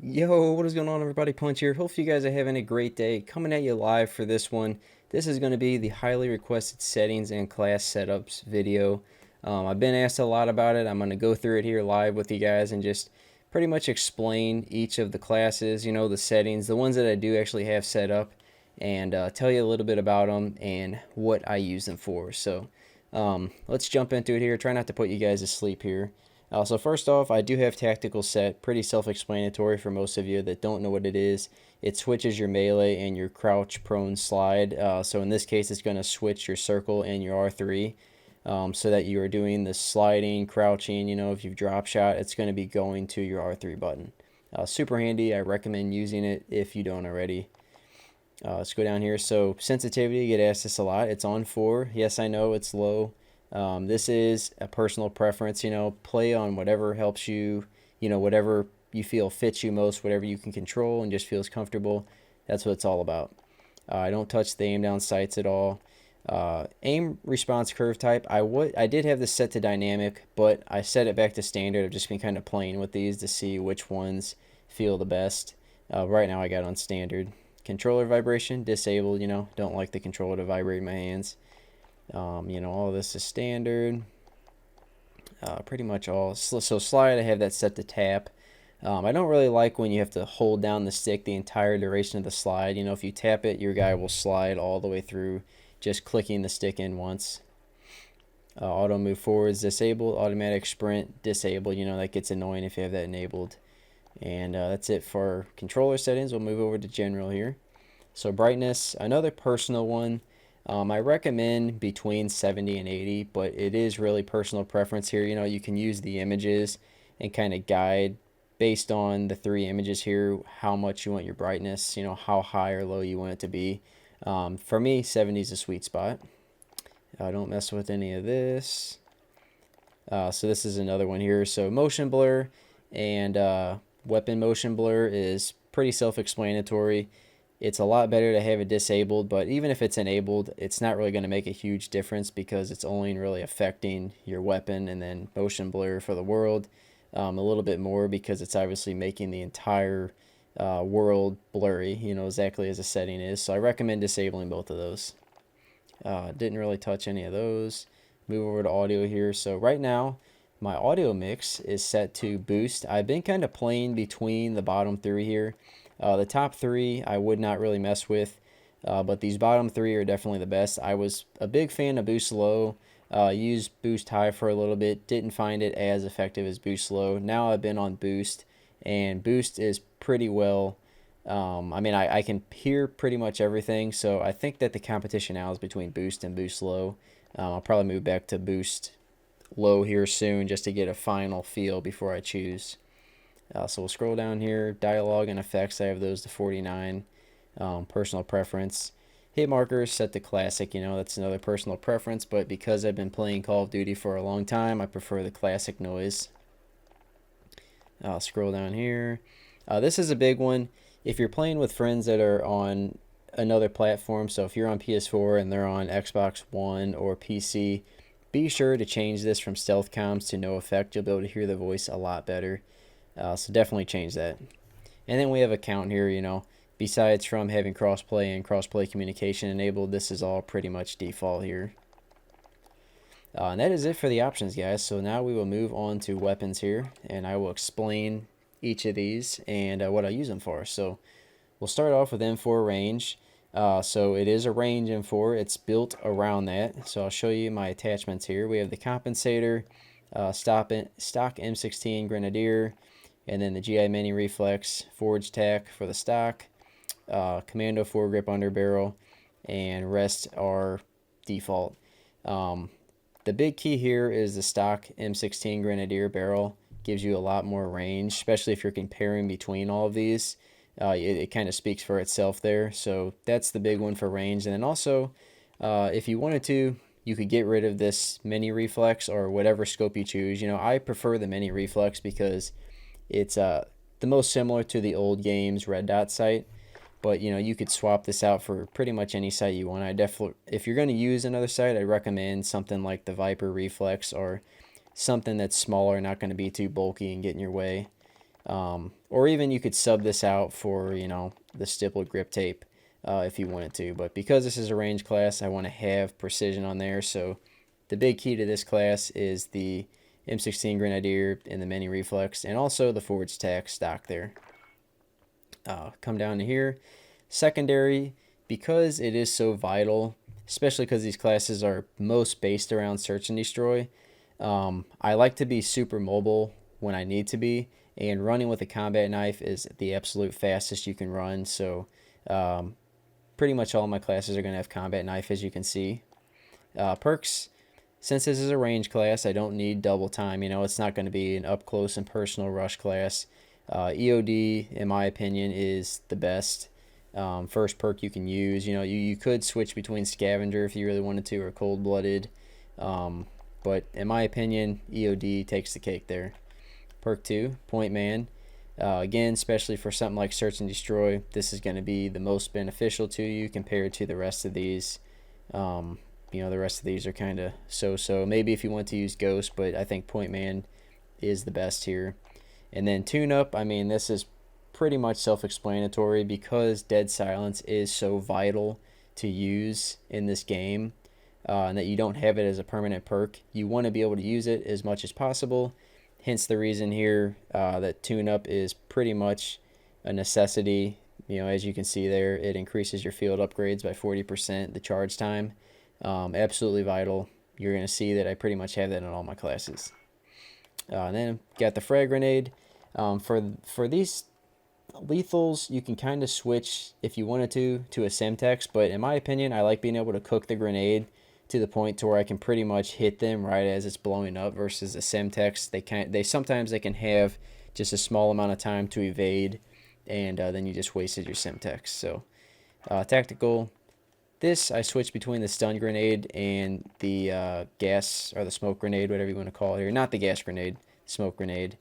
Yo, what is going on, everybody? Punch here. Hopefully you guys are having a great day. Coming at you live for this one. This is going to be the highly requested settings and class setups video. I've been asked a lot about it. I'm going to go through it here live with you guys and just pretty much explain each of the classes, the settings, the ones that I do actually have set up, and tell you a little bit about them and what I use them for. So let's jump into it here. Try not to put you guys to sleep here. So first off, I do have tactical set, pretty self-explanatory for most of you that don't know what it is. It switches your melee and your crouch prone slide. So in this case, it's going to switch your circle and your R3 so that you are doing the sliding, crouching. If you've drop shot, it's going to be going to your R3 button. Super handy. I recommend using it if you don't already. Let's go down here. So sensitivity, get asked this a lot. It's on 4. Yes, I know it's low. This is a personal preference, play on whatever helps you, whatever you feel fits you most, whatever you can control and just feels comfortable. That's what it's all about. I don't touch the aim down sights at all. Aim response curve type, I did have this set to dynamic, but I set it back to standard. I've just been kind of playing with these to see which ones feel the best. Right now I got on standard. Controller vibration, disabled, don't like the controller to vibrate in my hands. All this is standard. Pretty much all. So slide, I have that set to tap. I don't really like when you have to hold down the stick the entire duration of the slide. If you tap it, your guy will slide all the way through just clicking the stick in once. Auto move forward is disabled. Automatic sprint, disabled. That gets annoying if you have that enabled. And that's it for controller settings. We'll move over to general here. So brightness, another personal one. I recommend between 70 and 80, but it is really personal preference here. You can use the images and kind of guide based on the 3 images here how much you want your brightness, how high or low you want it to be. For me, 70 is a sweet spot. Don't mess with any of this. So this is another one here. So motion blur and weapon motion blur is pretty self-explanatory. It's a lot better to have it disabled, but even if it's enabled, it's not really going to make a huge difference because it's only really affecting your weapon. And then motion blur for the world a little bit more because it's obviously making the entire world blurry, exactly as the setting is. So I recommend disabling both of those. Didn't really touch any of those. Move over to audio here. So right now, my audio mix is set to boost. I've been kind of playing between the bottom 3 here. The top 3 I would not really mess with, but these bottom 3 are definitely the best. I was a big fan of boost low, used boost high for a little bit, didn't find it as effective as boost low. Now I've been on boost, and boost is pretty well. I can hear pretty much everything, so I think that the competition now is between boost and boost low. I'll probably move back to boost low here soon just to get a final feel before I choose. So we'll scroll down here. Dialogue and effects, I have those to 49. Personal preference. Hit markers set to classic. That's another personal preference, but because I've been playing Call of Duty for a long time, I prefer the classic noise. I'll scroll down here. This is a big one. If you're playing with friends that are on another platform, so if you're on PS4 and they're on Xbox One or PC, be sure to change this from stealth comms to no effect. You'll be able to hear the voice a lot better. So definitely change that. And then we have a count here, besides from having crossplay and crossplay communication enabled, this is all pretty much default here. And that is it for the options, guys. So now we will move on to weapons here, and I will explain each of these and what I use them for. So we'll start off with M4 range. So it is a range M4. It's built around that. So I'll show you my attachments here. We have the compensator, stock M16 Grenadier, and then the GI Mini Reflex, Forge Tack for the stock, Commando foregrip underbarrel, and rest are default. The big key here is the stock M16 Grenadier barrel. Gives you a lot more range, especially if you're comparing between all of these. It kind of speaks for itself there. So that's the big one for range. And then also, if you wanted to, you could get rid of this Mini Reflex or whatever scope you choose. I prefer the Mini Reflex because it's the most similar to the old game's red dot sight, but you could swap this out for pretty much any sight you want. If you're going to use another sight, I recommend something like the Viper Reflex or something that's smaller, not going to be too bulky and get in your way. Or even you could sub this out for, you know, the stippled grip tape if you wanted to. But because this is a range class, I want to have precision on there. So the big key to this class is the M16 Grenadier and the Mini Reflex, and also the Forged Tac stock there. Come down to here. Secondary, because it is so vital, especially because these classes are most based around search and destroy, I like to be super mobile when I need to be, and running with a combat knife is the absolute fastest you can run. So pretty much all my classes are going to have combat knife, as you can see. Perks, since this is a range class, I don't need double time. You know, it's not going to be an up close and personal rush class. EOD, in my opinion, is the best first perk you can use. You know, you could switch between Scavenger if you really wanted to, or Cold Blooded. But in my opinion, EOD takes the cake there. Perk 2, Point Man. Again, especially for something like Search and Destroy, this is going to be the most beneficial to you compared to the rest of these. You know, the rest of these are kind of so-so. Maybe if you want to use Ghost, but I think Point Man is the best here. And then Tune-Up, I mean, this is pretty much self-explanatory because Dead Silence is so vital to use in this game, and that you don't have it as a permanent perk. You want to be able to use it as much as possible. Hence the reason here that Tune-Up is pretty much a necessity. You know, as you can see there, it increases your field upgrades by 40%, the charge time. Absolutely vital. You're going to see that I pretty much have that in all my classes. And then got the Frag Grenade. For these lethals, you can kind of switch if you wanted to a Semtex, but in my opinion, I like being able to cook the grenade to the point to where I can pretty much hit them right as it's blowing up, versus a Semtex. Sometimes they can have just a small amount of time to evade, and then you just wasted your Semtex. So tactical. This, I switch between the stun grenade and the gas, or the smoke grenade, whatever you want to call it here. Not the gas grenade, smoke grenade.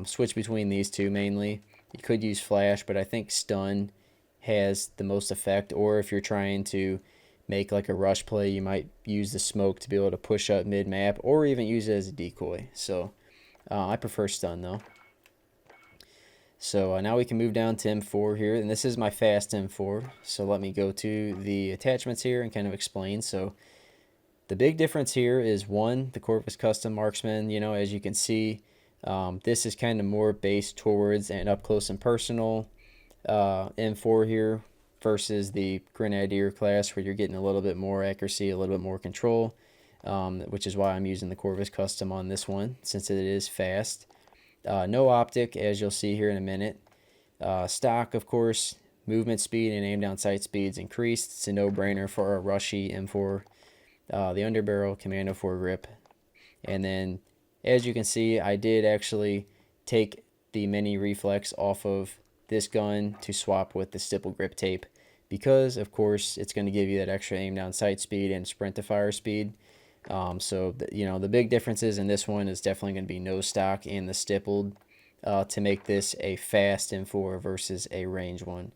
Switch between these two mainly. You could use flash, but I think stun has the most effect. Or if you're trying to make like a rush play, you might use the smoke to be able to push up mid-map, or even use it as a decoy. So I prefer stun though. So now we can move down to M4 here, and this is my fast M4. So let me go to the attachments here and kind of explain. So the big difference here is, one, the Corvus Custom Marksman. You know, as you can see, this is kind of more based towards an up close and personal M4 here, versus the Grenadier class, where you're getting a little bit more accuracy, a little bit more control, which is why I'm using the Corvus Custom on this one, since it is fast. No optic, as you'll see here in a minute. Stock, of course, movement speed and aim down sight speeds increased. It's a no-brainer for a rushy M4. The underbarrel, commando foregrip. And then, as you can see, I did actually take the Mini Reflex off of this gun to swap with the stipple grip tape, because, of course, it's going to give you that extra aim down sight speed and sprint to fire speed. You know, the big differences in this one is definitely going to be no stock and the stippled to make this a fast M4 versus a range one.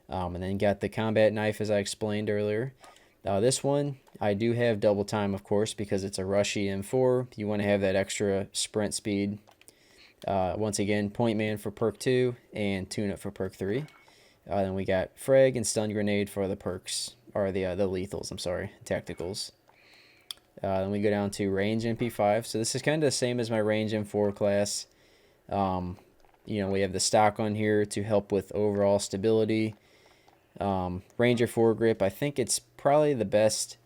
And then got the combat knife, as I explained earlier. This one, I do have double time, of course, because it's a rushy M4. You want to have that extra sprint speed. Once again, Point Man for perk 2 and Tune-Up for perk 3. Then we got Frag and Stun Grenade for the perks, or the lethals, I'm sorry, tacticals. Then we go down to range MP5. So this is kind of the same as my range M4 class. You know, we have the stock on here to help with overall stability. Ranger foregrip, I think it's probably the best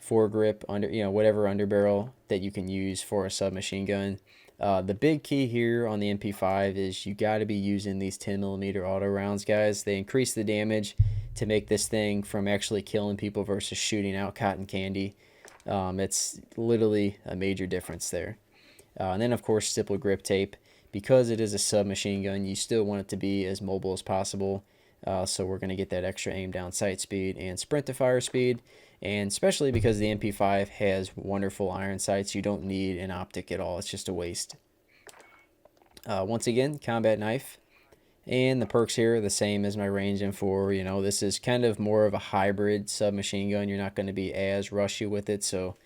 foregrip under, you know, whatever underbarrel that you can use for a submachine gun. The big key here on the MP5 is you got to be using these 10mm auto rounds, guys. They increase the damage to make this thing from actually killing people versus shooting out cotton candy. It's literally a major difference there. And then, of course, stipple grip tape. Because it is a submachine gun, you still want it to be as mobile as possible. So we're going to get that extra aim down sight speed and sprint to fire speed. And especially because the MP5 has wonderful iron sights, you don't need an optic at all. It's just a waste. Once again, combat knife. And the perks here are the same as my range M4. You know, this is kind of more of a hybrid submachine gun. You're not going to be as rushy with it. So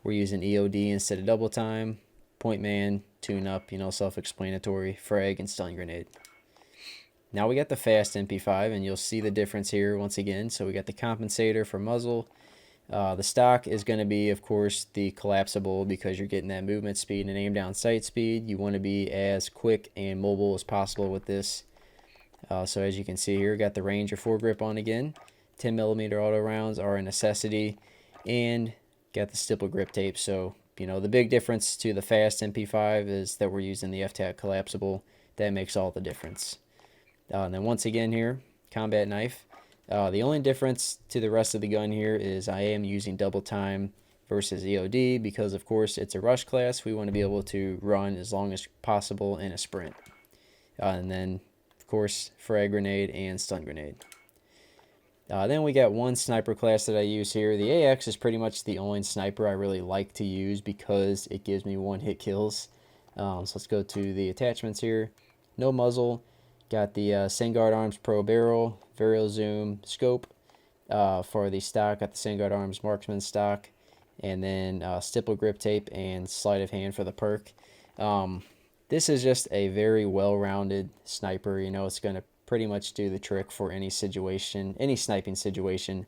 we're using EOD instead of double time. point man, tune up, you know, self-explanatory, frag, and stun grenade. Now we got the fast MP5, and you'll see the difference here once again. So we got the compensator for muzzle. The stock is going to be, of course, the collapsible, because you're getting that movement speed and aim down sight speed. You want to be as quick and mobile as possible with this. So as you can see here, got the Ranger foregrip on again. 10mm auto rounds are a necessity, and got the stipple grip tape. So, you know, the big difference to the fast MP5 is that we're using the FTAC collapsible. That makes all the difference. And then once again here, combat knife. The only difference to the rest of the gun here is I am using double time versus EOD, because of course it's a rush class. We want to be able to run as long as possible in a sprint. And then of course frag grenade and stun grenade. Then we got one sniper class that I use here. The AX is pretty much the only sniper I really like to use because it gives me one hit kills. So let's go to the attachments here. No muzzle. Got the Sangard Arms Pro barrel, Varial Zoom scope. For the stock, got the Sangard Arms Marksman stock, and then stipple grip tape and sleight of hand for the perk. This is just a very well-rounded sniper. You know, it's going to pretty much do the trick for any situation, any sniping situation.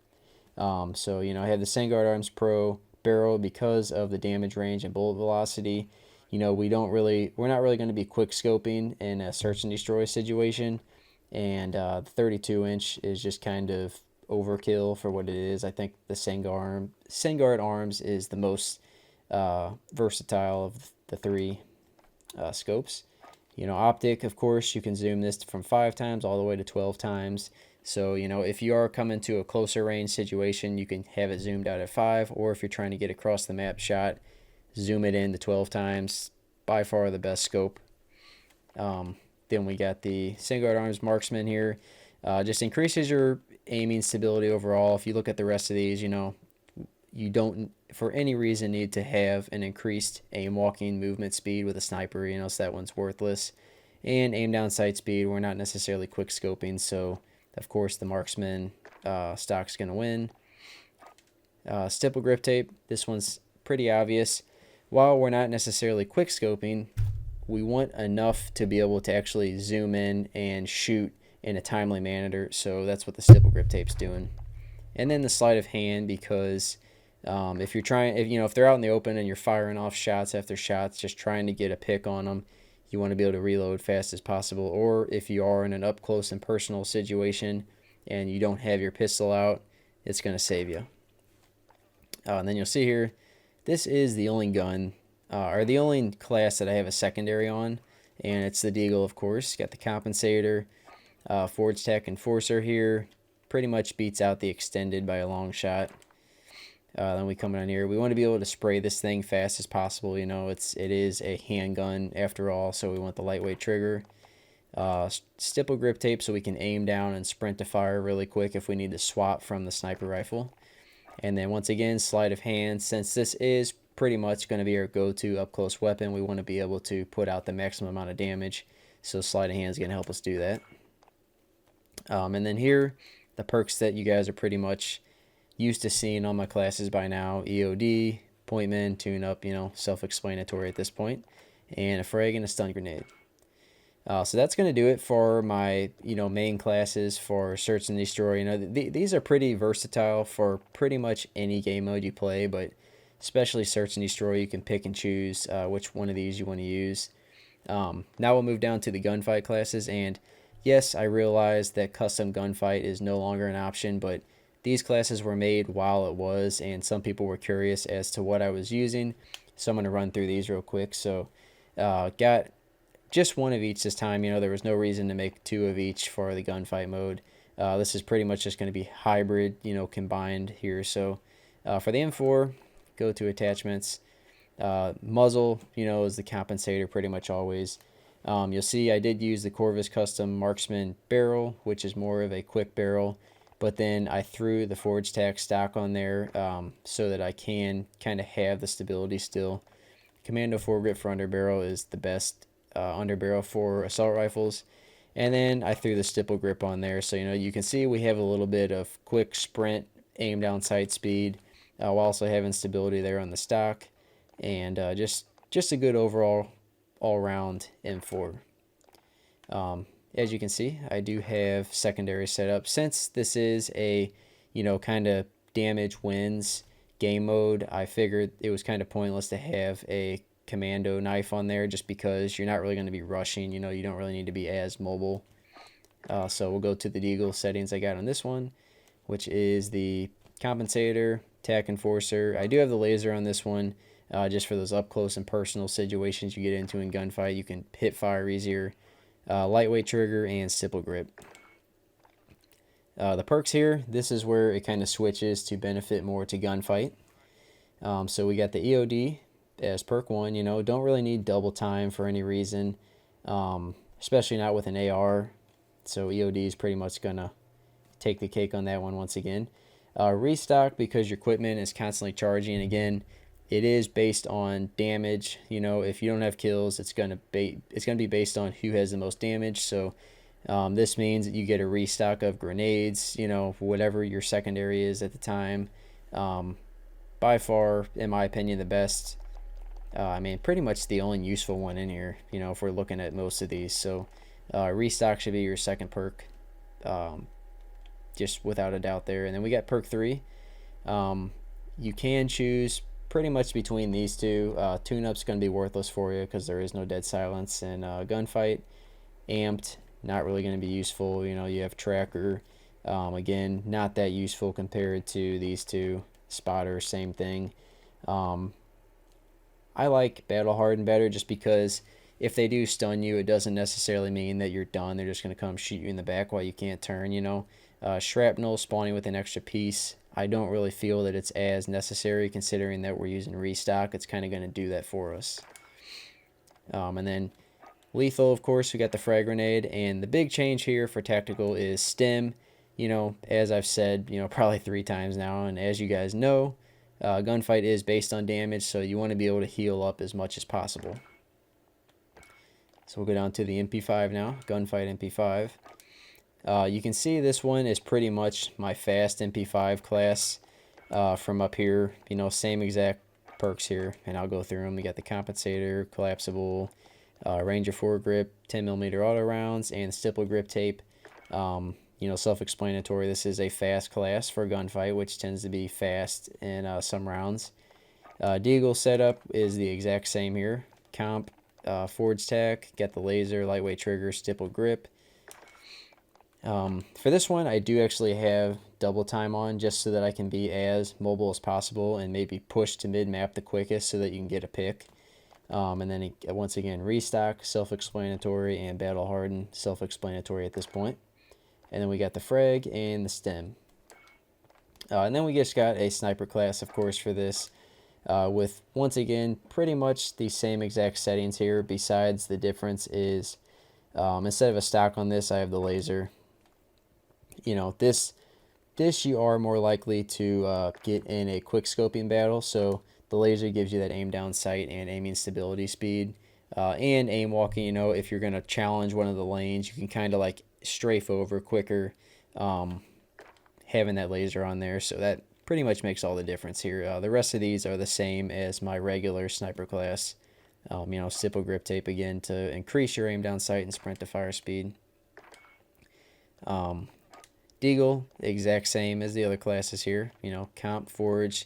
So, you know, I have the Sangard Arms Pro barrel because of the damage range and bullet velocity. You know, we're not really going to be quick scoping in a search and destroy situation, and the 32-inch is just kind of overkill for what it is. I think the Sangard Arms is the most versatile of the three scopes. You know, optic, of course, you can zoom this from 5 times all the way to 12 times. So, you know, if you are coming to a closer range situation, you can have it zoomed out at 5, or if you're trying to get across the map shot, zoom it in to 12 times. By far the best scope. Then we got the Sangard Arms Marksman here. Just increases your aiming stability overall. If you look at the rest of these, you know, you don't for any reason need to have an increased aim walking movement speed with a sniper, you know, so that one's worthless. And aim down sight speed, we're not necessarily quick scoping, so of course the Marksman stock's going to win. Stipple grip tape, this one's pretty obvious. While we're not necessarily quick scoping, we want enough to be able to actually zoom in and shoot in a timely manner, so that's what the stipple grip tape's doing. And then the sleight of hand, because if they're out in the open and you're firing off shots after shots, just trying to get a pick on them, you want to be able to reload fast as possible. Or if you are in an up close and personal situation and you don't have your pistol out, it's going to save you. And then you'll see here, this is the only gun, or the only class that I have a secondary on, and it's the Deagle, of course. Got the compensator, Forge Tech Enforcer here. Pretty much beats out the extended by a long shot. Then we come in here. We want to be able to spray this thing fast as possible. You know, it is a handgun after all, so we want the lightweight trigger. Stipple grip tape so we can aim down and sprint to fire really quick if we need to swap from the sniper rifle. And then once again, sleight of hand. Since this is pretty much going to be our go-to up-close weapon, we want to be able to put out the maximum amount of damage. So sleight of hand is going to help us do that. And then here, the perks that you guys are pretty much used to seeing on my classes by now. EOD, pointman, tune-up, you know, self-explanatory at this point. And a frag and a stun grenade. So that's going to do it for my, you know, main classes for search and destroy. You know, these are pretty versatile for pretty much any game mode you play, but especially search and destroy, you can pick and choose which one of these you want to use. Now we'll move down to the gunfight classes, and yes, I realize that custom gunfight is no longer an option, but these classes were made while it was, and some people were curious as to what I was using, so I'm going to run through these real quick. So got just one of each this time. You know, there was no reason to make 2 of each for the gunfight mode. This is pretty much just going to be hybrid, you know, combined here. So for the M4, go to attachments. Muzzle, you know, is the compensator pretty much always. You'll see I did use the Corvus Custom Marksman barrel, which is more of a quick barrel, but then I threw the Forge Tack stock on there so that I can kind of have the stability still. Commando foregrip for underbarrel is the best underbarrel for assault rifles, and then I threw the stipple grip on there, so you know, you can see we have a little bit of quick sprint, aim down sight speed, while also having stability there on the stock, and just just a good overall all-round M4. As you can see, I do have secondary set up. Since this is a, kind of damage wins game mode, I figured it was kind of pointless to have a commando knife on there, just because you're not really going to be rushing. You don't really need to be as mobile. So we'll go to the deagle settings I got on this one, which is the compensator, attack enforcer. I do have the laser on this one, just for those up close and personal situations you get into in gunfight. You can hit fire easier. Lightweight trigger and stipple grip. The perks here, this is where it kind of switches to benefit more to gunfight. So we got the EOD as perk 1. Don't really need double time for any reason, especially not with an AR. So EOD is pretty much gonna take the cake on that one once again. Restock, because your equipment is constantly charging. Again, it is based on damage. If you don't have kills, it's gonna be based on who has the most damage. So this means that you get a restock of grenades, whatever your secondary is at the time. By far, in my opinion, the best. Pretty much the only useful one in here, if we're looking at most of these. So restock should be your second perk, just without a doubt there. And then we got perk 3. You can choose pretty much between these two. Tune-up's going to be worthless for you because there is no dead silence. And gunfight, amped, not really going to be useful. You have tracker, again, not that useful compared to these two. Spotter, same thing. I like battle hardened better, just because if they do stun you, it doesn't necessarily mean that you're done. They're just going to come shoot you in the back while you can't turn. Shrapnel spawning with an extra piece, I don't really feel that it's as necessary, considering that we're using restock. It's kind of going to do that for us. And then lethal, of course, we got the frag grenade. And the big change here for tactical is stim. As I've said, probably 3 times now, and as you guys know, gunfight is based on damage, so you want to be able to heal up as much as possible. So we'll go down to the MP5 now, Gunfight MP5. You can see this one is pretty much my fast MP5 class from up here. Same exact perks here, and I'll go through them. We got the compensator, collapsible, Ranger foregrip, 10mm auto rounds, and stipple grip tape. Self-explanatory. This is a fast class for gunfight, which tends to be fast in some rounds. Deagle setup is the exact same here. Comp, forge tack, get the laser, lightweight trigger, stipple grip. For this one, I do actually have double time on, just so that I can be as mobile as possible and maybe push to mid-map the quickest so that you can get a pick. And then once again, restock, self-explanatory, and battle hardened, self-explanatory at this point. And then we got the frag and the stem. And then we just got a sniper class, of course, for this, with, once again, pretty much the same exact settings here, besides the difference is, instead of a stock on this, I have the laser. This you are more likely to get in a quick scoping battle, so the laser gives you that aim down sight and aiming stability speed, and aim walking. If you're going to challenge one of the lanes, you can kind of like strafe over quicker, having that laser on there. So that pretty much makes all the difference here. The rest of these are the same as my regular sniper class. Stipple grip tape again to increase your aim down sight and sprint to fire speed. Deagle, exact same as the other classes here. Comp, forge,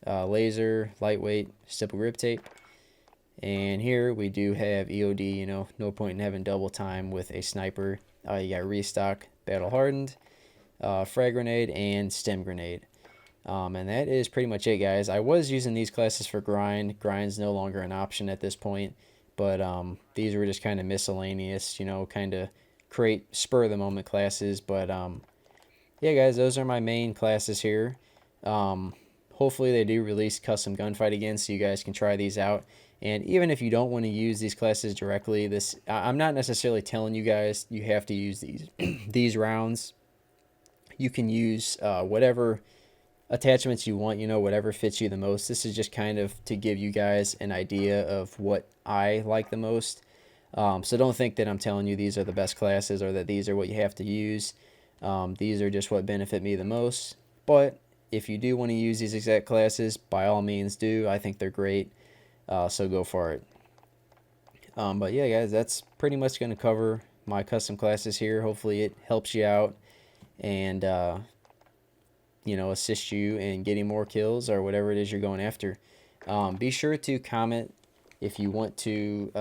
laser, lightweight, stipple grip tape. And here we do have EOD. No point in having double time with a sniper. You got restock, battle hardened, frag grenade, and stem grenade. And that is pretty much it, guys. I was using these classes for grind. Grind's no longer an option at this point, but these were just kind of miscellaneous, kind of create spur of the moment classes. But yeah, guys, those are my main classes here. Hopefully they do release custom gunfight again, so you guys can try these out. And even if you don't want to use these classes directly, I'm not necessarily telling you guys you have to use these these rounds. You can use whatever attachments you want, whatever fits you the most. This is just kind of to give you guys an idea of what I like the most. So don't think that I'm telling you these are the best classes or that these are what you have to use. These are just what benefit me the most. But if you do want to use these exact classes, by all means do. I think they're great. So go for it. But yeah, guys, that's pretty much going to cover my custom classes here. Hopefully it helps you out and assist you in getting more kills or whatever it is you're going after. Be sure to comment if you want to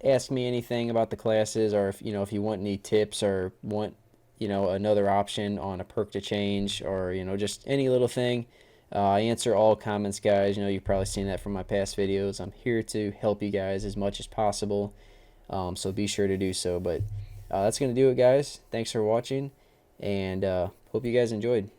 ask me anything about the classes, or if you want any tips or want another option on a perk to change, or just any little thing. I answer all comments, guys. You've probably seen that from my past videos. I'm here to help you guys as much as possible, so be sure to do so. But that's going to do it, guys. Thanks for watching, and hope you guys enjoyed.